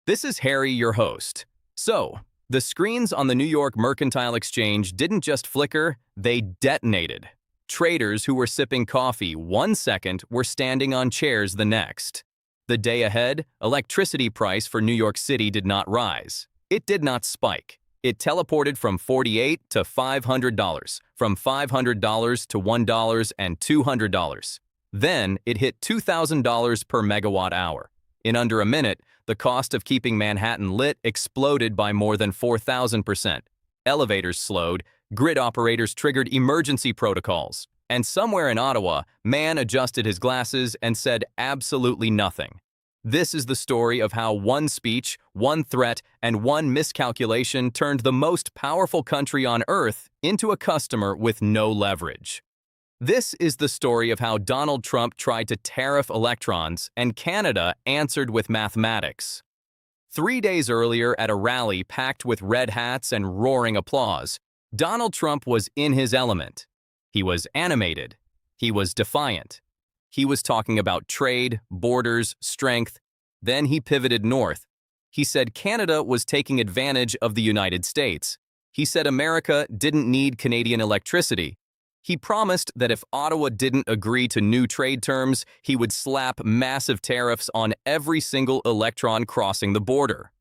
This is Harry, your host. So, the screens on the New York Mercantile Exchange didn't just flicker, they detonated. Traders who were sipping coffee 1 second were standing on chairs the next. The day ahead, electricity price for New York City did not rise. It did not spike. It teleported from $48 to $500, from $500 to $1 and $200. Then it hit $2,000 per megawatt hour. In under a minute, the cost of keeping Manhattan lit exploded by more than 4,000%. Elevators slowed, grid operators triggered emergency protocols, and somewhere in Ottawa, man adjusted his glasses and said absolutely nothing. This is the story of how one speech, one threat, and one miscalculation turned the most powerful country on earth into a customer with no leverage. This is the story of how Donald Trump tried to tariff electrons and Canada answered with mathematics. 3 days earlier, at a rally packed with red hats and roaring applause, Donald Trump was in his element. He was animated. He was defiant. He was talking about trade, borders, strength. Then he pivoted north. He said Canada was taking advantage of the United States. He said America didn't need Canadian electricity. He promised that if Ottawa didn't agree to new trade terms, he would slap massive tariffs on every single electron crossing the border.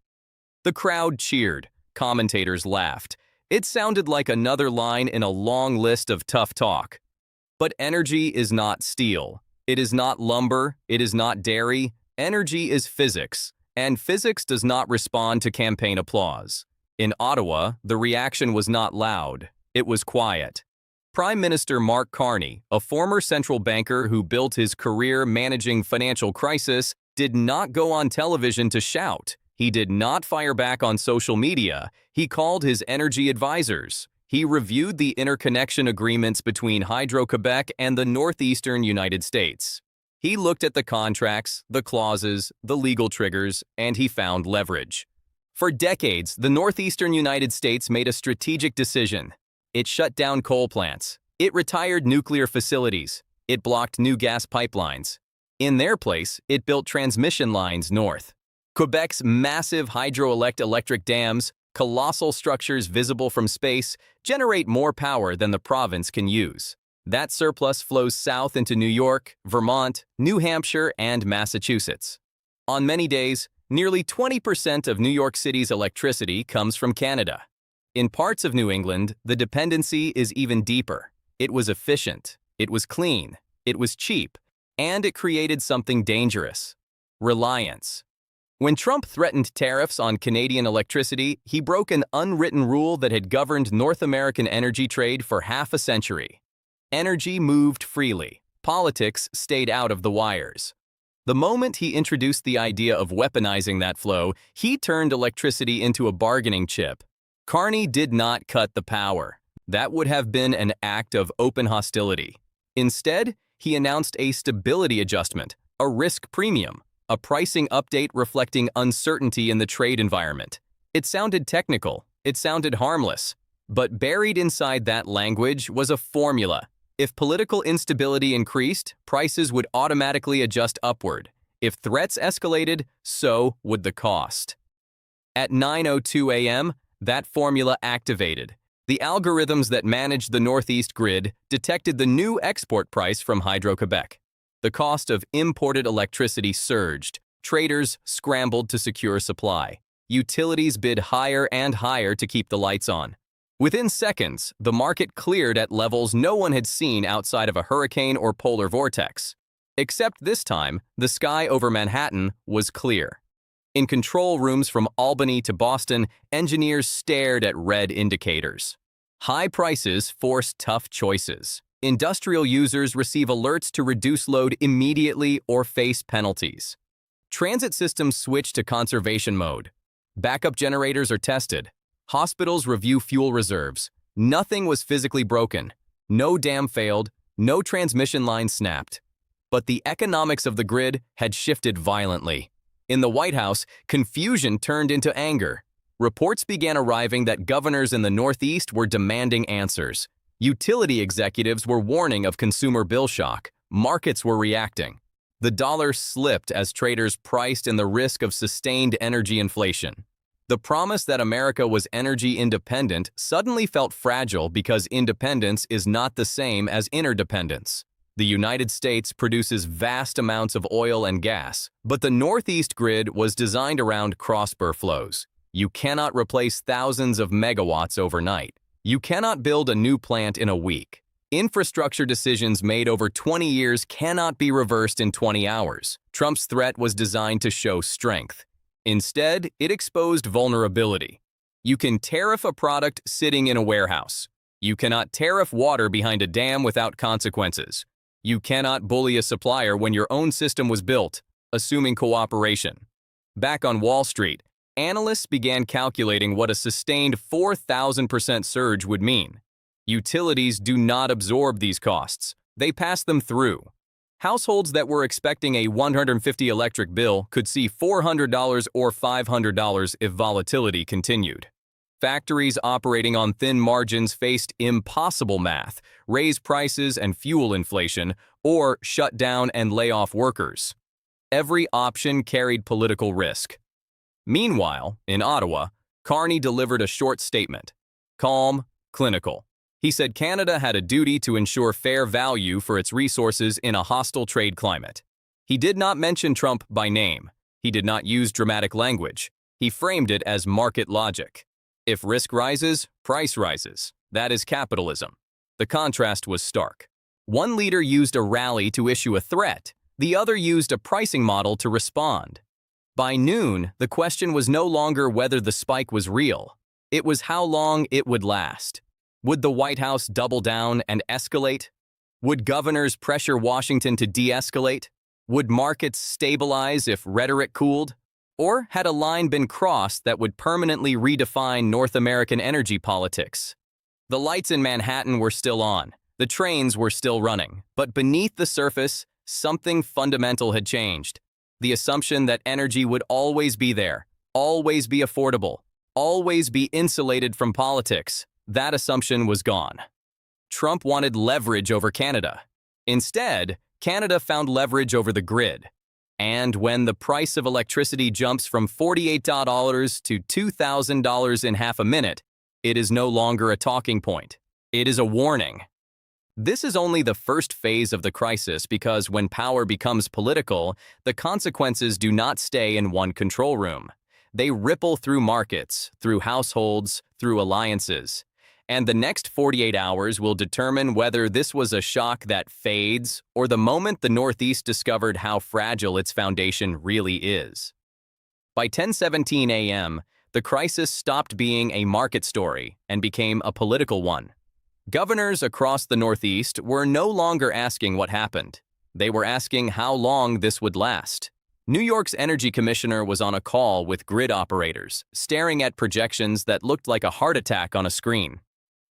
The crowd cheered. Commentators laughed. It sounded like another line in a long list of tough talk. But energy is not steel. It is not lumber. It is not dairy. Energy is physics, and physics does not respond to campaign applause. In Ottawa, the reaction was not loud. It was quiet. Prime Minister Mark Carney, a former central banker who built his career managing financial crisis, did not go on television to shout. He did not fire back on social media. He called his energy advisors. He reviewed the interconnection agreements between Hydro-Quebec and the northeastern United States. He looked at the contracts, the clauses, the legal triggers, and he found leverage. For decades, the northeastern United States made a strategic decision. It shut down coal plants. It retired nuclear facilities. It blocked new gas pipelines. In their place, it built transmission lines north. Quebec's massive hydroelectric dams, colossal structures visible from space, generate more power than the province can use. That surplus flows south into New York, Vermont, New Hampshire, and Massachusetts. On many days, nearly 20% of New York City's electricity comes from Canada. In parts of New England, the dependency is even deeper. It was efficient, it was clean, it was cheap, and it created something dangerous: reliance. When Trump threatened tariffs on Canadian electricity, he broke an unwritten rule that had governed North American energy trade for half a century. Energy moved freely. Politics stayed out of the wires. The moment he introduced the idea of weaponizing that flow, he turned electricity into a bargaining chip. Carney did not cut the power. That would have been an act of open hostility. Instead, he announced a stability adjustment, a risk premium, a pricing update reflecting uncertainty in the trade environment. It sounded technical, it sounded harmless, but buried inside that language was a formula. If political instability increased, prices would automatically adjust upward. If threats escalated, so would the cost. At 9:02 a.m., that formula activated. The algorithms that managed the Northeast grid detected the new export price from Hydro-Quebec. The cost of imported electricity surged. Traders scrambled to secure supply. Utilities bid higher and higher to keep the lights on. Within seconds, the market cleared at levels no one had seen outside of a hurricane or polar vortex. Except this time, the sky over Manhattan was clear. In control rooms from Albany to Boston, engineers stared at red indicators. High prices force tough choices. Industrial users receive alerts to reduce load immediately or face penalties. Transit systems switch to conservation mode. Backup generators are tested. Hospitals review fuel reserves. Nothing was physically broken. No dam failed. No transmission line snapped. But the economics of the grid had shifted violently. In the White House, confusion turned into anger. Reports began arriving that governors in the Northeast were demanding answers. Utility executives were warning of consumer bill shock. Markets were reacting. The dollar slipped as traders priced in the risk of sustained energy inflation. The promise that America was energy independent suddenly felt fragile because independence is not the same as interdependence. The United States produces vast amounts of oil and gas, but the Northeast grid was designed around cross-spur flows. You cannot replace thousands of megawatts overnight. You cannot build a new plant in a week. Infrastructure decisions made over 20 years cannot be reversed in 20 hours. Trump's threat was designed to show strength. Instead, it exposed vulnerability. You can tariff a product sitting in a warehouse. You cannot tariff water behind a dam without consequences. You cannot bully a supplier when your own system was built, assuming cooperation. Back on Wall Street, analysts began calculating what a sustained 4,000% surge would mean. Utilities do not absorb these costs. They pass them through. Households that were expecting a $150 electric bill could see $400 or $500 if volatility continued. Factories operating on thin margins faced impossible math, raise prices and fuel inflation, or shut down and lay off workers. Every option carried political risk. Meanwhile, in Ottawa, Carney delivered a short statement. Calm, clinical. He said Canada had a duty to ensure fair value for its resources in a hostile trade climate. He did not mention Trump by name. He did not use dramatic language. He framed it as market logic. If risk rises, price rises. That is capitalism. The contrast was stark. One leader used a rally to issue a threat. The other used a pricing model to respond. By noon, the question was no longer whether the spike was real. It was how long it would last. Would the White House double down and escalate? Would governors pressure Washington to de-escalate? Would markets stabilize if rhetoric cooled? Or had a line been crossed that would permanently redefine North American energy politics? The lights in Manhattan were still on. The trains were still running. But beneath the surface, something fundamental had changed. The assumption that energy would always be there, always be affordable, always be insulated from politics. That assumption was gone. Trump wanted leverage over Canada. Instead, Canada found leverage over the grid. And when the price of electricity jumps from $48 to $2,000 in half a minute, it is no longer a talking point. It is a warning. This is only the first phase of the crisis because when power becomes political, the consequences do not stay in one control room. They ripple through markets, through households, through alliances. And the next 48 hours will determine whether this was a shock that fades or the moment the Northeast discovered how fragile its foundation really is. By 10:17 a.m., the crisis stopped being a market story and became a political one. Governors across the Northeast were no longer asking what happened. They were asking how long this would last. New York's energy commissioner was on a call with grid operators, staring at projections that looked like a heart attack on a screen.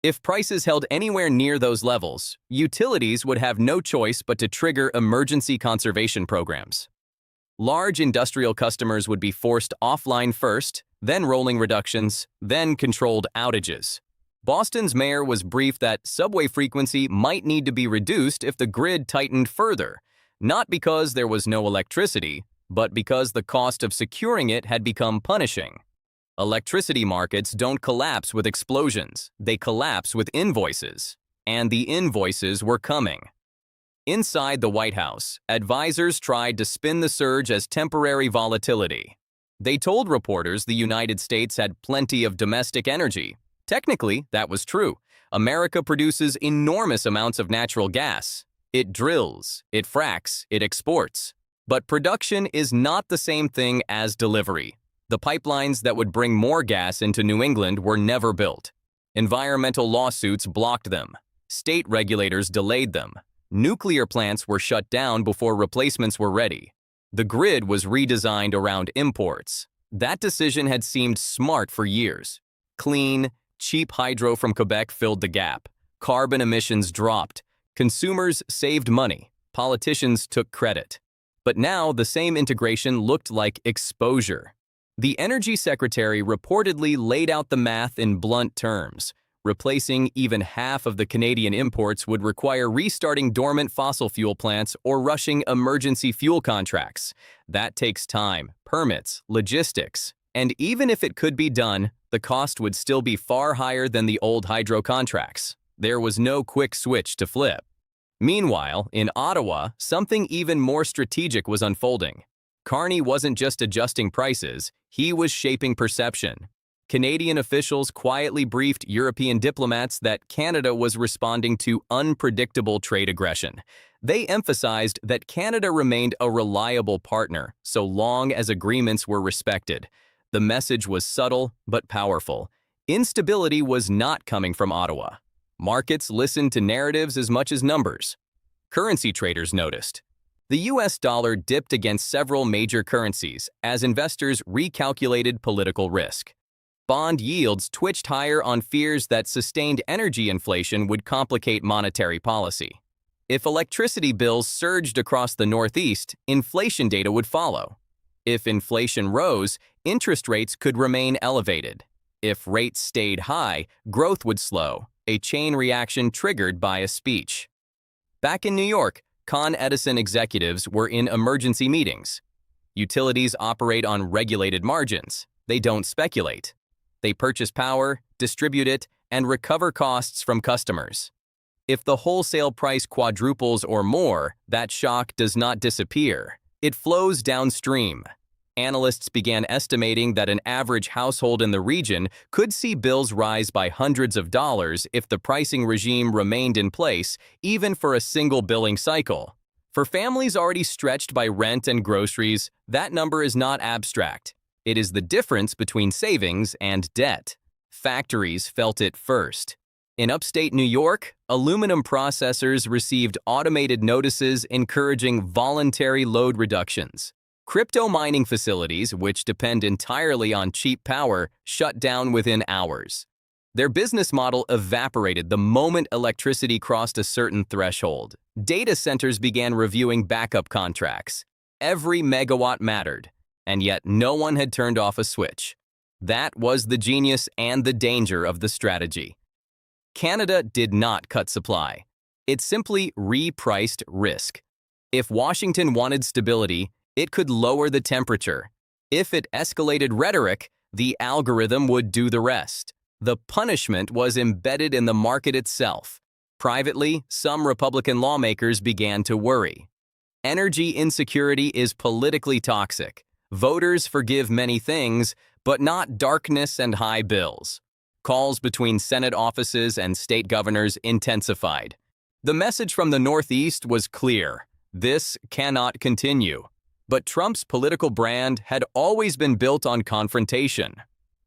If prices held anywhere near those levels, utilities would have no choice but to trigger emergency conservation programs. Large industrial customers would be forced offline first, then rolling reductions, then controlled outages. Boston's mayor was briefed that subway frequency might need to be reduced if the grid tightened further, not because there was no electricity, but because the cost of securing it had become punishing. Electricity markets don't collapse with explosions, they collapse with invoices. And the invoices were coming. Inside the White House, advisors tried to spin the surge as temporary volatility. They told reporters the United States had plenty of domestic energy. Technically, that was true. America produces enormous amounts of natural gas. It drills, it fracks, it exports. But production is not the same thing as delivery. The pipelines that would bring more gas into New England were never built. Environmental lawsuits blocked them. State regulators delayed them. Nuclear plants were shut down before replacements were ready. The grid was redesigned around imports. That decision had seemed smart for years. Clean, cheap hydro from Quebec filled the gap. Carbon emissions dropped. Consumers saved money. Politicians took credit. But now the same integration looked like exposure. The Energy Secretary reportedly laid out the math in blunt terms. Replacing even half of the Canadian imports would require restarting dormant fossil fuel plants or rushing emergency fuel contracts. That takes time, permits, logistics, and even if it could be done, the cost would still be far higher than the old hydro contracts. There was no quick switch to flip. Meanwhile, in Ottawa, something even more strategic was unfolding. Carney wasn't just adjusting prices, he was shaping perception. Canadian officials quietly briefed European diplomats that Canada was responding to unpredictable trade aggression. They emphasized that Canada remained a reliable partner so long as agreements were respected. The message was subtle but powerful. Instability was not coming from Ottawa. Markets listened to narratives as much as numbers. Currency traders noticed. The US dollar dipped against several major currencies as investors recalculated political risk. Bond yields twitched higher on fears that sustained energy inflation would complicate monetary policy. If electricity bills surged across the Northeast, inflation data would follow. If inflation rose, interest rates could remain elevated. If rates stayed high, growth would slow, a chain reaction triggered by a speech. Back in New York, Con Edison executives were in emergency meetings. Utilities operate on regulated margins. They don't speculate. They purchase power, distribute it, and recover costs from customers. If the wholesale price quadruples or more, that shock does not disappear. It flows downstream. Analysts began estimating that an average household in the region could see bills rise by hundreds of dollars if the pricing regime remained in place, even for a single billing cycle. For families already stretched by rent and groceries, that number is not abstract. It is the difference between savings and debt. Factories felt it first. In upstate New York, aluminum processors received automated notices encouraging voluntary load reductions. Crypto mining facilities, which depend entirely on cheap power, shut down within hours. Their business model evaporated the moment electricity crossed a certain threshold. Data centers began reviewing backup contracts. Every megawatt mattered. And yet no one had turned off a switch. That was the genius and the danger of the strategy. Canada did not cut supply. It simply repriced risk. If Washington wanted stability, it could lower the temperature. If it escalated rhetoric, the algorithm would do the rest. The punishment was embedded in the market itself. Privately, some Republican lawmakers began to worry. Energy insecurity is politically toxic. Voters forgive many things, but not darkness and high bills. Calls between Senate offices and state governors intensified. The message from the Northeast was clear. This cannot continue. But Trump's political brand had always been built on confrontation.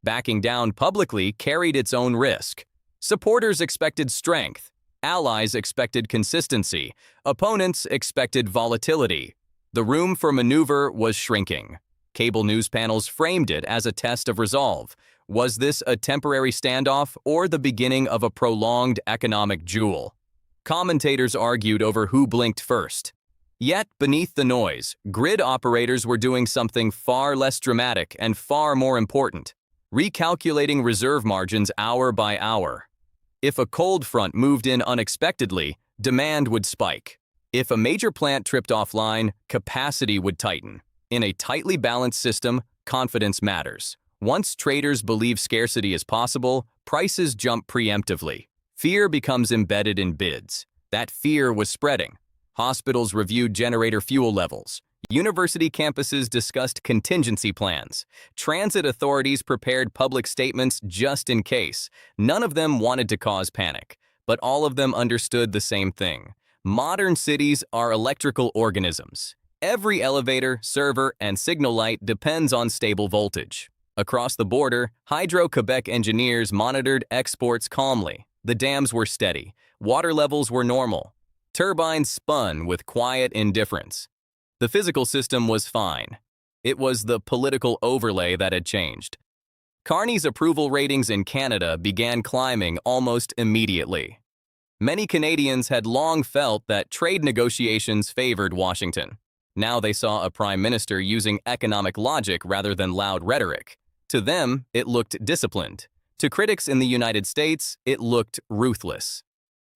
Backing down publicly carried its own risk. Supporters expected strength. Allies expected consistency. Opponents expected volatility. The room for maneuver was shrinking. Cable news panels framed it as a test of resolve. Was this a temporary standoff or the beginning of a prolonged economic duel? Commentators argued over who blinked first. Yet, beneath the noise, grid operators were doing something far less dramatic and far more important: recalculating reserve margins hour by hour. If a cold front moved in unexpectedly, demand would spike. If a major plant tripped offline, capacity would tighten. In a tightly balanced system, confidence matters. Once traders believe scarcity is possible, prices jump preemptively. Fear becomes embedded in bids. That fear was spreading. Hospitals reviewed generator fuel levels. University campuses discussed contingency plans. Transit authorities prepared public statements just in case. None of them wanted to cause panic, but all of them understood the same thing. Modern cities are electrical organisms. Every elevator, server, and signal light depends on stable voltage. Across the border, Hydro-Quebec engineers monitored exports calmly. The dams were steady. Water levels were normal. Turbines spun with quiet indifference. The physical system was fine. It was the political overlay that had changed. Carney's approval ratings in Canada began climbing almost immediately. Many Canadians had long felt that trade negotiations favored Washington. Now they saw a prime minister using economic logic rather than loud rhetoric. To them, it looked disciplined. To critics in the United States, it looked ruthless.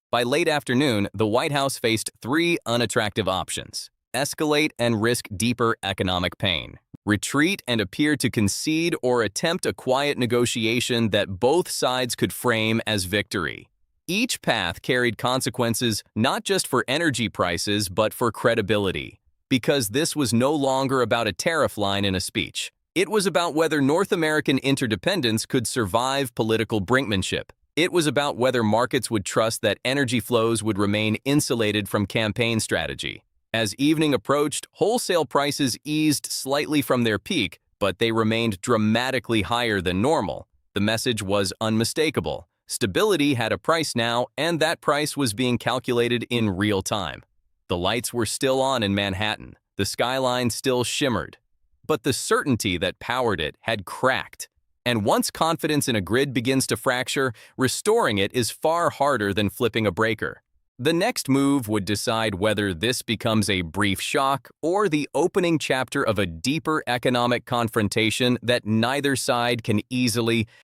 By late afternoon, the White House faced three unattractive options: escalate and risk deeper economic pain, retreat and appear to concede, or attempt a quiet negotiation that both sides could frame as victory. Each path carried consequences not just for energy prices but for credibility, because this was no longer about a tariff line in a speech. It was about whether North American interdependence could survive political brinkmanship. It was about whether markets would trust that energy flows would remain insulated from campaign strategy. As evening approached, wholesale prices eased slightly from their peak, but they remained dramatically higher than normal. The message was unmistakable. Stability had a price now, and that price was being calculated in real time. The lights were still on in Manhattan. The skyline still shimmered. But the certainty that powered it had cracked. And once confidence in a grid begins to fracture, restoring it is far harder than flipping a breaker. The next move would decide whether this becomes a brief shock or the opening chapter of a deeper economic confrontation that neither side can easily